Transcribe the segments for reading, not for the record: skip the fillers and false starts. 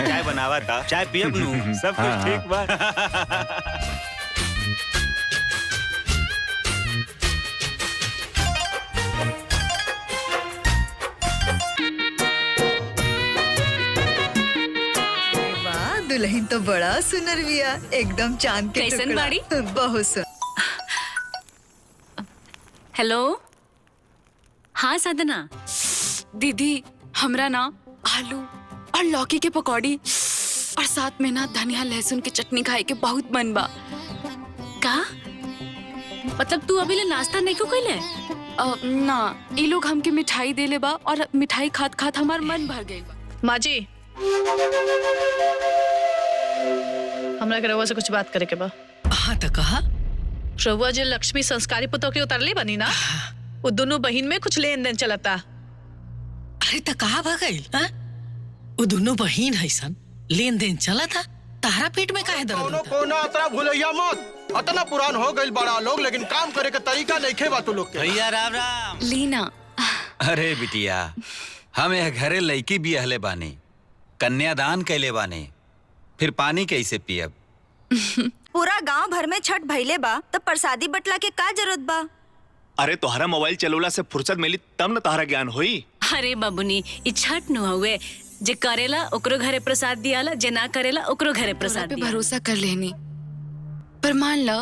चाय बनावा था, चाय पियब नू, सब कुछ ठीक बा। वाह, दुल्हन तो बड़ा सुंदर बिया, एकदम चांद के कैसन टुकड़ा। बाड़ी? बहुत सुंदर। हेलो, हाँ साधना दीदी, हमरा ना आलू और लौकी के पकौड़ी और साथ में ना धनिया लहसुन की चटनी खाए के बहुत मन बा। का मतलब तू अभी ले नाश्ता नहीं क्यों कैले? ना, ये लोग हमके मिठाई देले बा और मिठाई खात खात हमार मन भर गई बा। माँ जी, हमरा के रउआ से कुछ बात करे के बा। हाँ तो कहा। रउआ जो लक्ष्मी संस्कारी पुतोह के उतरले बनी ना, वो दोनों बहिन में कुछ लेन देन चलता। अरे तो कहा भगल, वो दोनों बहन है सन, लेन देन चला था। तारा पेट में काहे दर्द होता? कोना अतरा भूलैया मत। अतना पुरान हो गइल बड़ा लोग, लेकिन काम करे के तरीका नहीं खे बा तू लोग के। भैया राम राम। लीना, अरे बिटिया, हम यह घरे लड़की भी अहले बानी, कन्यादान कैले बानी, फिर पानी कैसे पियब? पूरा गांव भर में छठ भइले बा, तो प्रसादी बटला के का जरूरत बा? अरे तोहरा मोबाइल चलोला से फुर्सत मिली तब न तोहरा ज्ञान होई। अरे बाबूनी, ई छठ न हुए, जे करेला ओकरो घरे प्रसाद दियाला, जे ना करेला ओकरो घरे प्रसाद पे दियाला। भरोसा कर लेनी, पर मान लो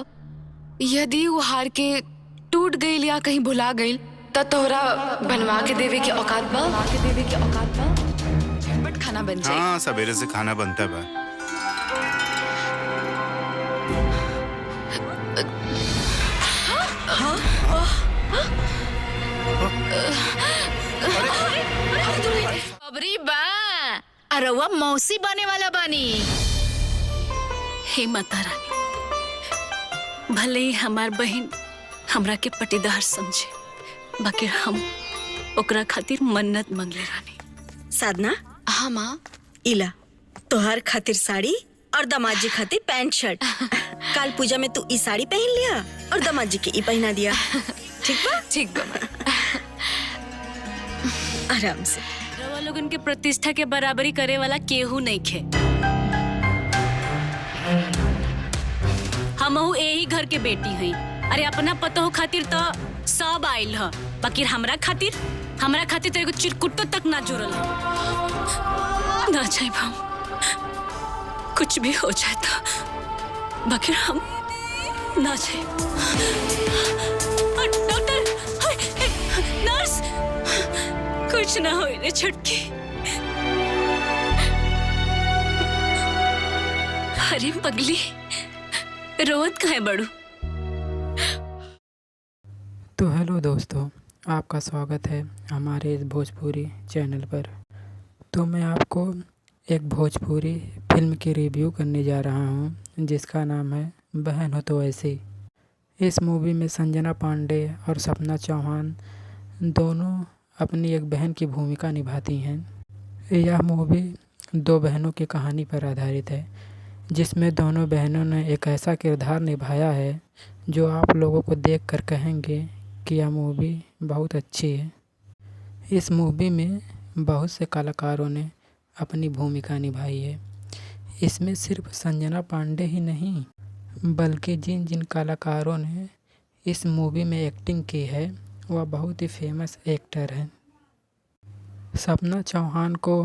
यदि वो हार के टूट गई या कहीं भुला गई, तो तोहरा बनवा के देवे के औकात बा? बट खाना बन जाए। हाँ, सवेरे से खाना बनता बा। अबरी बा, अरवा मौसी बने वाला बानी। हे माता रानी, भले ही हमार बहन हमरा के पटीदार समझे, बाकी हम ओकरा खातिर मन्नत मांगले रानी। साधना, हाँ माँ। इला तोहर खातिर साड़ी और दामाद जी खातिर पैंट शर्ट। काल पूजा में तू ई साड़ी पहन लिया और दामाद जी के ई पहना दिया, ठीक बा? ठीक बा। आराम से। रवा लोगन के प्रतिष्ठा के बराबरी करे वाला केहू नहीं खे। हमहू यही घर के बेटी हई। अरे अपना पतोह खातिर तो सब आइल ह, बाकी हमरा खातिर तो एगो चिरकुट्टो तक ना जुड़ल है। ना चाहे हम कुछ भी हो जाए तो, बाकी हम ना चाहे। डॉक्टर, नर्स, कुछ ना हो रे छटकी। अरे पगली, रोवत काहे बड़ू? तो हेलो दोस्तों, आपका स्वागत है हमारे इस भोजपुरी चैनल पर। तो मैं आपको एक भोजपुरी फिल्म की रिव्यू करने जा रहा हूं, जिसका नाम है बहन हो तो ऐसी। इस मूवी में संजना पांडे और सपना चौहान दोनों अपनी एक बहन की भूमिका निभाती हैं। यह मूवी दो बहनों की कहानी पर आधारित है, जिसमें दोनों बहनों ने एक ऐसा किरदार निभाया है जो आप लोगों को देखकर कहेंगे कि यह मूवी बहुत अच्छी है। इस मूवी में बहुत से कलाकारों ने अपनी भूमिका निभाई है। इसमें सिर्फ संजना पांडे ही नहीं, बल्कि जिन जिन कलाकारों ने इस मूवी में एक्टिंग की है वह बहुत ही फेमस एक्टर हैं। सपना चौहान को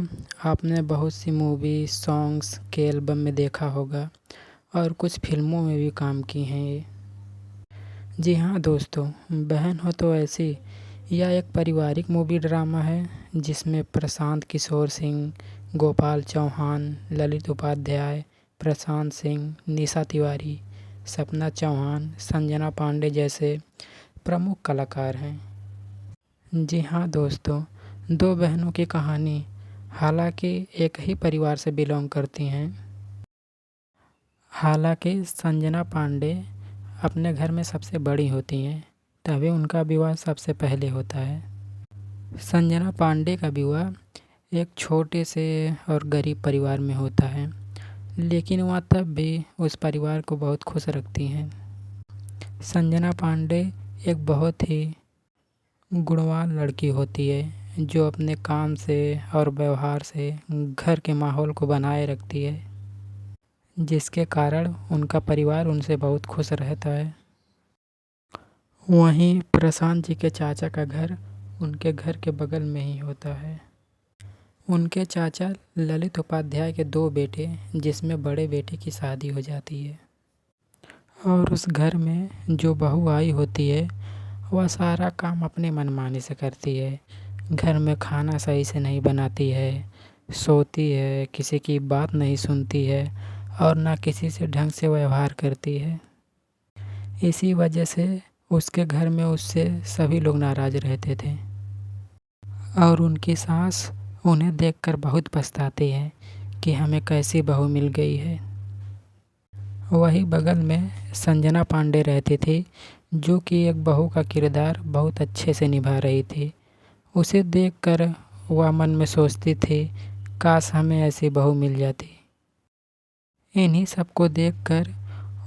आपने बहुत सी मूवी, सॉन्ग्स के एल्बम में देखा होगा और कुछ फिल्मों में भी काम की हैं ये। जी हाँ दोस्तों, बहन हो तो ऐसी यह एक पारिवारिक मूवी ड्रामा है, जिसमें प्रशांत किशोर सिंह, गोपाल चौहान, ललित उपाध्याय, प्रशांत सिंह, निशा तिवारी, सपना चौहान, संजना पांडे जैसे प्रमुख कलाकार हैं। जी हाँ दोस्तों, दो बहनों की कहानी हालांकि एक ही परिवार से बिलोंग करती हैं। हालांकि संजना पांडे अपने घर में सबसे बड़ी होती हैं, तभी उनका विवाह सबसे पहले होता है। संजना पांडे का विवाह एक छोटे से और गरीब परिवार में होता है, लेकिन वह तब भी उस परिवार को बहुत खुश रखती हैं। संजना पांडे एक बहुत ही गुणवान लड़की होती है, जो अपने काम से और व्यवहार से घर के माहौल को बनाए रखती है, जिसके कारण उनका परिवार उनसे बहुत खुश रहता है। वहीं प्रशांत जी के चाचा का घर उनके घर के बगल में ही होता है। उनके चाचा ललित उपाध्याय के 2 बेटे, जिसमें बड़े बेटे की शादी हो जाती है और उस घर में जो बहू आई होती है वह सारा काम अपने मनमानी से करती है। घर में खाना सही से नहीं बनाती है, सोती है, किसी की बात नहीं सुनती है और ना किसी से ढंग से व्यवहार करती है। इसी वजह से उसके घर में उससे सभी लोग नाराज रहते थे और उनकी सास उन्हें देखकर बहुत पछताती है कि हमें कैसी बहू मिल गई है। वही बगल में संजना पांडे रहती थी, जो कि एक बहू का किरदार बहुत अच्छे से निभा रही थी। उसे देखकर वह मन में सोचती थी, काश हमें ऐसी बहू मिल जाती। इन्हीं सबको देखकर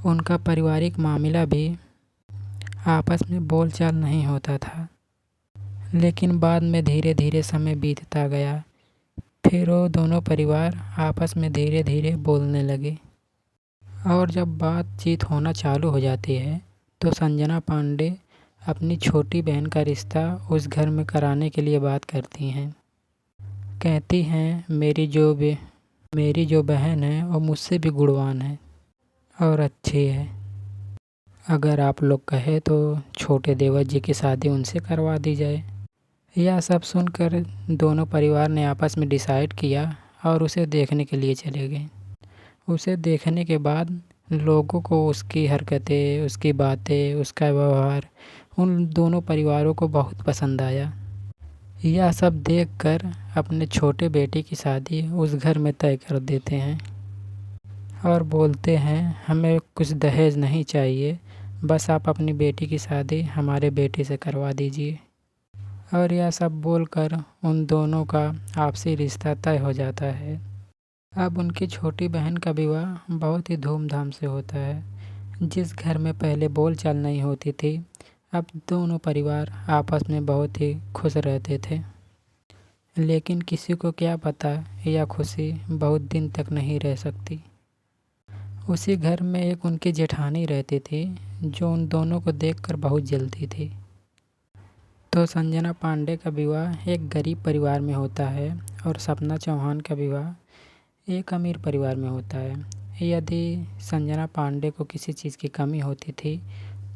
उनका पारिवारिक मामला भी आपस में बोलचाल नहीं होता था, लेकिन बाद में धीरे धीरे समय बीतता गया। फिर वो दोनों परिवार आपस में धीरे धीरे बोलने लगे और जब बातचीत होना चालू हो जाती है तो संजना पांडे अपनी छोटी बहन का रिश्ता उस घर में कराने के लिए बात करती हैं। कहती हैं, मेरी जो बहन है वो मुझसे भी गुणवान है और अच्छी है। अगर आप लोग कहे तो छोटे देवर जी की शादी उनसे करवा दी जाए। यह सब सुनकर दोनों परिवार ने आपस में डिसाइड किया और उसे देखने के लिए चले गए। उसे देखने के बाद लोगों को उसकी हरकतें, उसकी बातें, उसका व्यवहार उन दोनों परिवारों को बहुत पसंद आया। यह सब देखकर अपने छोटे बेटे की शादी उस घर में तय कर देते हैं और बोलते हैं, हमें कुछ दहेज नहीं चाहिए, बस आप अपनी बेटी की शादी हमारे बेटे से करवा दीजिए। और यह सब बोलकर उन दोनों का आपसी रिश्ता तय हो जाता है। अब उनकी छोटी बहन का विवाह बहुत ही धूमधाम से होता है। जिस घर में पहले बोलचाल नहीं होती थी, अब दोनों परिवार आपस में बहुत ही खुश रहते थे। लेकिन किसी को क्या पता यह खुशी बहुत दिन तक नहीं रह सकती। उसी घर में एक उनकी जेठानी रहती थी, जो उन दोनों को देखकर बहुत जलती थी। तो संजना पांडे का विवाह एक गरीब परिवार में होता है और सपना चौहान का विवाह एक अमीर परिवार में होता है। यदि संजना पांडे को किसी चीज़ की कमी होती थी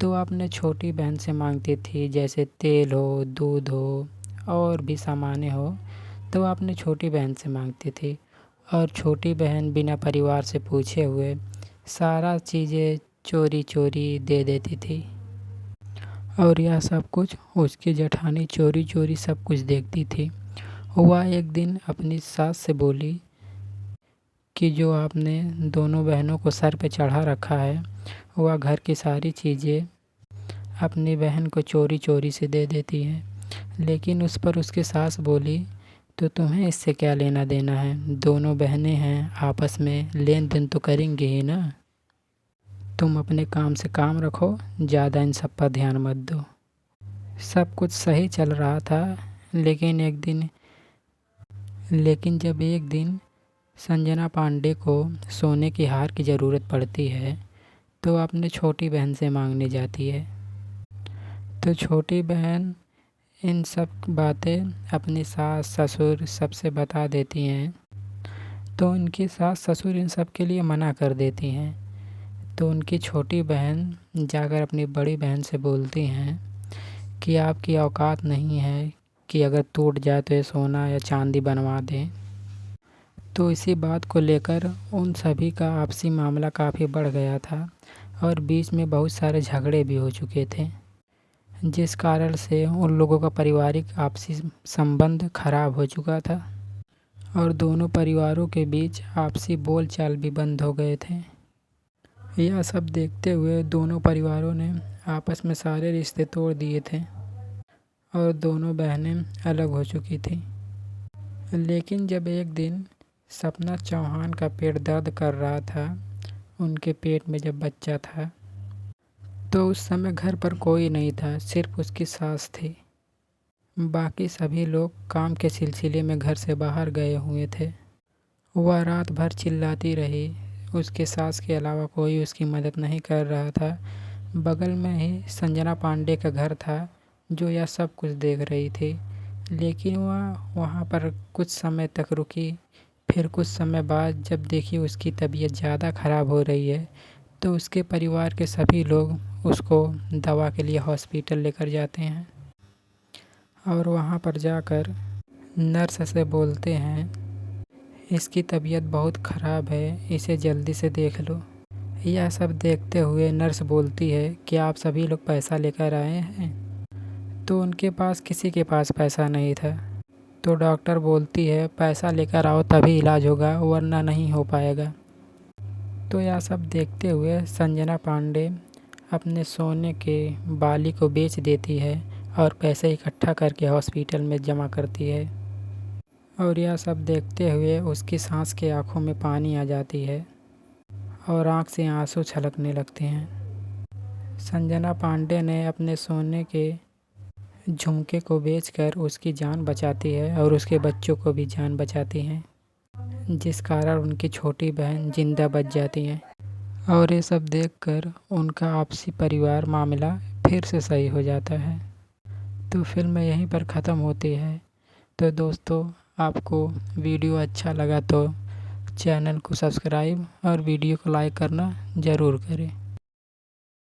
तो अपने छोटी बहन से मांगती थी, जैसे तेल हो, दूध हो और भी सामानें हो तो वह अपने छोटी बहन से मांगती थी और छोटी बहन बिना परिवार से पूछे हुए सारा चीज़ें चोरी चोरी दे देती थी। और यह सब कुछ उसकी जेठानी चोरी चोरी सब कुछ देखती थी। वह एक दिन अपनी सास से बोली कि जो आपने दोनों बहनों को सर पे चढ़ा रखा है, वह घर की सारी चीज़ें अपनी बहन को चोरी चोरी से दे देती है। लेकिन उस पर उसकी सास बोली, तो तुम्हें इससे क्या लेना देना है, दोनों बहनें हैं, आपस में लेन देन तो करेंगे ही ना। तुम अपने काम से काम रखो, ज़्यादा इन सब पर ध्यान मत दो। सब कुछ सही चल रहा था, लेकिन जब एक दिन संजना पांडे को सोने की हार की ज़रूरत पड़ती है तो अपने छोटी बहन से मांगने जाती है। तो छोटी बहन इन सब बातें अपनी सास ससुर सबसे बता देती हैं। तो उनकी सास ससुर इन सब के लिए मना कर देती हैं। तो उनकी छोटी बहन जाकर अपनी बड़ी बहन से बोलती हैं कि आपकी औकात नहीं है कि अगर टूट जाए तो ये सोना या चांदी बनवा दें। तो इसी बात को लेकर उन सभी का आपसी मामला काफ़ी बढ़ गया था और बीच में बहुत सारे झगड़े भी हो चुके थे, जिस कारण से उन लोगों का पारिवारिक आपसी संबंध खराब हो चुका था और दोनों परिवारों के बीच आपसी बोलचाल भी बंद हो गए थे। यह सब देखते हुए दोनों परिवारों ने आपस में सारे रिश्ते तोड़ दिए थे और दोनों बहनें अलग हो चुकी थी। लेकिन जब एक दिन सपना चौहान का पेट दर्द कर रहा था, उनके पेट में जब बच्चा था, तो उस समय घर पर कोई नहीं था, सिर्फ उसकी सास थी। बाकी सभी लोग काम के सिलसिले में घर से बाहर गए हुए थे। वह रात भर चिल्लाती रही। उसके सास के अलावा कोई उसकी मदद नहीं कर रहा था। बगल में ही संजना पांडे का घर था जो यह सब कुछ देख रही थी, लेकिन वह वहाँ पर कुछ समय तक रुकी। फिर कुछ समय बाद जब देखी उसकी तबीयत ज़्यादा ख़राब हो रही है तो उसके परिवार के सभी लोग उसको दवा के लिए हॉस्पिटल लेकर जाते हैं और वहाँ पर जाकर नर्स से बोलते हैं, इसकी तबीयत बहुत ख़राब है, इसे जल्दी से देख लो। यह सब देखते हुए नर्स बोलती है कि आप सभी लोग पैसा लेकर आए हैं? तो उनके पास किसी के पास पैसा नहीं था। तो डॉक्टर बोलती है पैसा लेकर आओ तभी इलाज होगा, वरना नहीं हो पाएगा। तो यह सब देखते हुए संजना पांडे अपने सोने के बाली को बेच देती है और पैसे इकट्ठा करके हॉस्पिटल में जमा करती है। और यह सब देखते हुए उसकी सांस के आँखों में पानी आ जाती है और आँख से आंसू छलकने लगते हैं। संजना पांडे ने अपने सोने के झुमके को बेचकर उसकी जान बचाती है और उसके बच्चों को भी जान बचाती है, जिस कारण उनकी छोटी बहन जिंदा बच जाती है। और ये सब देखकर उनका आपसी परिवार मामला फिर से सही हो जाता है। तो फिल्म यहीं पर ख़त्म होती है। तो दोस्तों, आपको वीडियो अच्छा लगा तो चैनल को सब्सक्राइब और वीडियो को लाइक करना ज़रूर करें।